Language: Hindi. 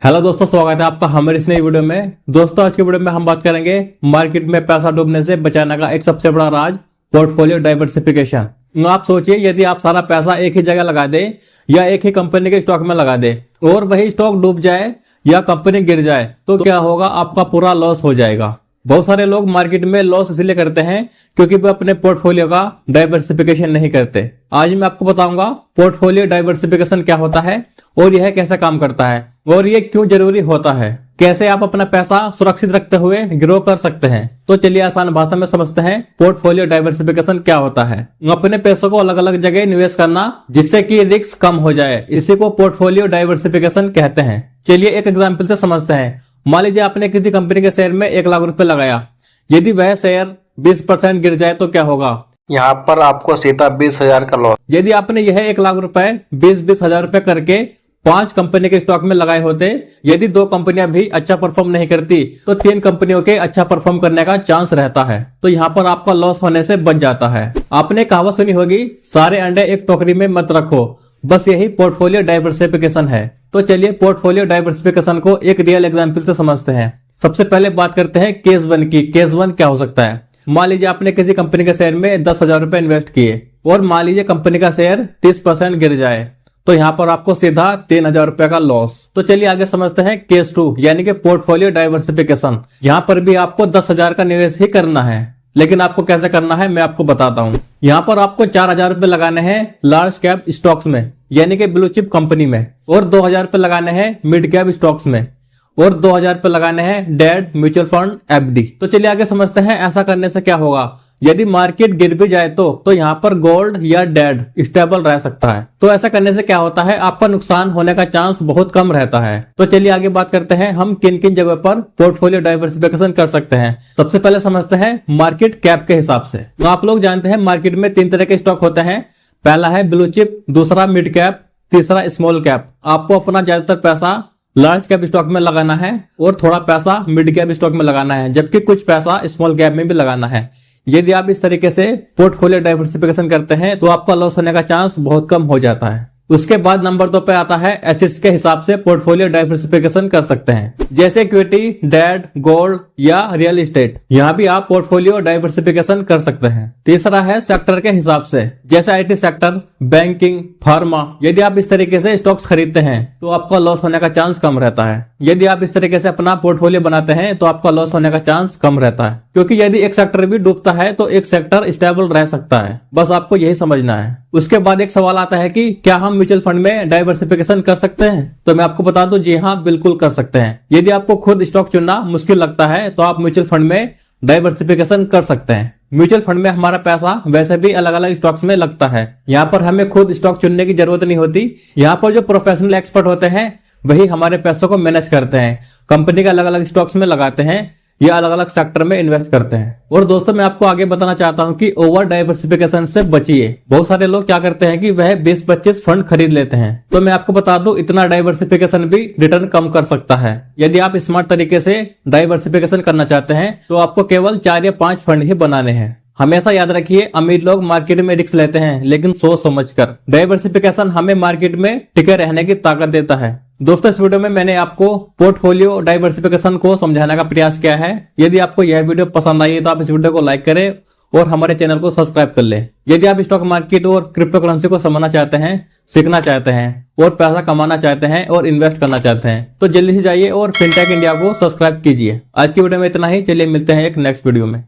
हेलो दोस्तों, स्वागत है आपका हमारी इस नई वीडियो में। दोस्तों, आज की वीडियो में हम बात करेंगे मार्केट में पैसा डूबने से बचाने का एक सबसे बड़ा राज, पोर्टफोलियो डाइवर्सिफिकेशन। आप सोचिए, यदि आप सारा पैसा एक ही जगह लगा दे या एक ही कंपनी के स्टॉक में लगा दे और वही स्टॉक डूब जाए या कंपनी गिर जाए तो क्या होगा? आपका पूरा लॉस हो जाएगा। बहुत सारे लोग मार्केट में लॉस इसलिए करते हैं क्योंकि वे अपने पोर्टफोलियो का डाइवर्सिफिकेशन नहीं करते। आज मैं आपको बताऊंगा पोर्टफोलियो डाइवर्सिफिकेशन क्या होता है और यह कैसे काम करता है और ये क्यों जरूरी होता है, कैसे आप अपना पैसा सुरक्षित रखते हुए ग्रो कर सकते हैं। तो चलिए आसान भाषा में समझते हैं पोर्टफोलियो डाइवर्सिफिकेशन क्या होता है। अपने पैसों को अलग अलग जगह निवेश करना जिससे कि रिस्क कम हो जाए, इसी को पोर्टफोलियो डाइवर्सिफिकेशन कहते हैं। चलिए एक एग्जाम्पल से समझते हैं। मान लीजिए आपने किसी कंपनी के शेयर में 1 लाख रुपए लगाया। यदि वह शेयर 20% गिर जाए तो क्या होगा? यहाँ पर आपको सीधा 20,000 का लॉस। यदि आपने यह 1 लाख रुपए 20-20 हजार रुपए करके 5 कंपनी के स्टॉक में लगाए होते, यदि 2 कंपनियां भी अच्छा परफॉर्म नहीं करती तो 3 कंपनियों के अच्छा परफॉर्म करने का चांस रहता है। तो यहाँ पर आपका लॉस होने से बच जाता है। आपने कहावत सुनी होगी, सारे अंडे एक टोकरी में मत रखो। बस यही पोर्टफोलियो डाइवर्सिफिकेशन है। तो चलिए पोर्टफोलियो डाइवर्सिफिकेशन को एक रियल एग्जाम्पल से समझते हैं। सबसे पहले बात करते हैं केस 1 की। केस 1 क्या हो सकता है? मान लीजिए आपने किसी कंपनी के शेयर में 10,000 रुपए इन्वेस्ट किए और मान लीजिए कंपनी का शेयर 30% गिर जाए तो यहाँ पर आपको सीधा 3,000 रुपए का लॉस। तो चलिए आगे समझते हैं केस 2 यानी कि पोर्टफोलियो डाइवर्सिफिकेशन। यहाँ पर भी आपको 10,000 का निवेश ही करना है, लेकिन आपको कैसे करना है मैं आपको बताता हूँ। यहाँ पर आपको 4,000 रुपए लगाने हैं लार्ज कैप स्टॉक्स में यानी कि ब्लू चिप कंपनी में, और 2,000 रुपए लगाने हैं मिड कैप स्टॉक्स में, और 2,000 रुपए लगाने हैं डेड म्यूचुअल फंड एफडी। तो चलिए आगे समझते हैं ऐसा करने से क्या होगा। यदि मार्केट गिर भी जाए तो यहाँ पर गोल्ड या डेड स्टेबल रह सकता है। तो ऐसा करने से क्या होता है, आपका नुकसान होने का चांस बहुत कम रहता है। तो चलिए आगे बात करते हैं हम किन किन जगह पर पोर्टफोलियो डाइवर्सिफिकेशन कर सकते हैं। सबसे पहले समझते हैं मार्केट कैप के हिसाब से। तो आप लोग जानते हैं मार्केट में 3 तरह के स्टॉक होते हैं। पहला है ब्लू चिप, दूसरा मिड कैप, तीसरा स्मॉल कैप। आपको अपना ज्यादातर पैसा लार्ज कैप स्टॉक में लगाना है और थोड़ा पैसा मिड कैप स्टॉक में लगाना है, जबकि कुछ पैसा स्मॉल कैप में भी लगाना है। यदि आप इस तरीके से पोर्टफोलियो डाइवर्सिफिकेशन करते हैं तो आपका लॉस होने का चांस बहुत कम हो जाता है। उसके बाद नंबर 2 पे आता है एसेट्स के हिसाब से पोर्टफोलियो डाइवर्सिफिकेशन कर सकते हैं, जैसे इक्विटी, डेट, गोल्ड या रियल एस्टेट। यहाँ भी आप पोर्टफोलियो डाइवर्सिफिकेशन कर सकते हैं। तीसरा है सेक्टर के हिसाब से, जैसे आईटी सेक्टर, बैंकिंग, फार्मा। यदि आप इस तरीके से स्टॉक्स खरीदते हैं तो आपका लॉस होने का चांस कम रहता है। यदि आप इस तरीके से अपना पोर्टफोलियो बनाते हैं तो आपका लॉस होने का चांस कम रहता है, क्योंकि यदि एक सेक्टर भी डूबता है तो एक सेक्टर स्टेबल रह सकता है। बस आपको यही समझना है। उसके बाद एक सवाल आता है कि क्या हम म्यूचुअल फंड में डाइवर्सिफिकेशन कर सकते हैं? तो मैं आपको बता दूं, जी हाँ, बिल्कुल कर सकते हैं। यदि आपको खुद स्टॉक चुनना मुश्किल लगता है तो आप म्यूचुअल फंड में डाइवर्सिफिकेशन कर सकते हैं। म्यूचुअल फंड में हमारा पैसा वैसे भी अलग अलग स्टॉक्स में लगता है। यहाँ पर हमें खुद स्टॉक चुनने की जरूरत नहीं होती। यहाँ पर जो प्रोफेशनल एक्सपर्ट होते हैं वही हमारे पैसों को मैनेज करते हैं, कंपनी के अलग अलग स्टॉक्स में लगाते हैं या अलग अलग सेक्टर में इन्वेस्ट करते हैं। और दोस्तों, मैं आपको आगे बताना चाहता हूं कि ओवर डाइवर्सिफिकेशन से बचिए। बहुत सारे लोग क्या करते हैं कि वह 20-25 फंड खरीद लेते हैं। तो मैं आपको बता दूं, इतना डाइवर्सिफिकेशन भी रिटर्न कम कर सकता है। यदि आप स्मार्ट तरीके से डाइवर्सिफिकेशन करना चाहते हैं तो आपको केवल 4 या 5 फंड ही बनाने हैं। हमेशा याद रखिए, अमीर लोग मार्केट में रिस्क लेते हैं लेकिन सोच समझकर। डाइवर्सिफिकेशन हमें मार्केट में टिके रहने की ताकत देता है। दोस्तों, इस वीडियो में मैंने आपको पोर्टफोलियो डाइवर्सिफिकेशन को समझाने का प्रयास किया है। यदि आपको यह वीडियो पसंद आई है तो आप इस वीडियो को लाइक करें और हमारे चैनल को सब्सक्राइब कर लें। यदि आप स्टॉक मार्केट और क्रिप्टो करेंसी को समझना चाहते हैं, सीखना चाहते हैं और पैसा कमाना चाहते हैं और इन्वेस्ट करना चाहते हैं तो जल्दी से जाइए और फिनटेक इंडिया को सब्सक्राइब कीजिए। आज की वीडियो में इतना ही। चलिए मिलते हैं एक नेक्स्ट वीडियो में।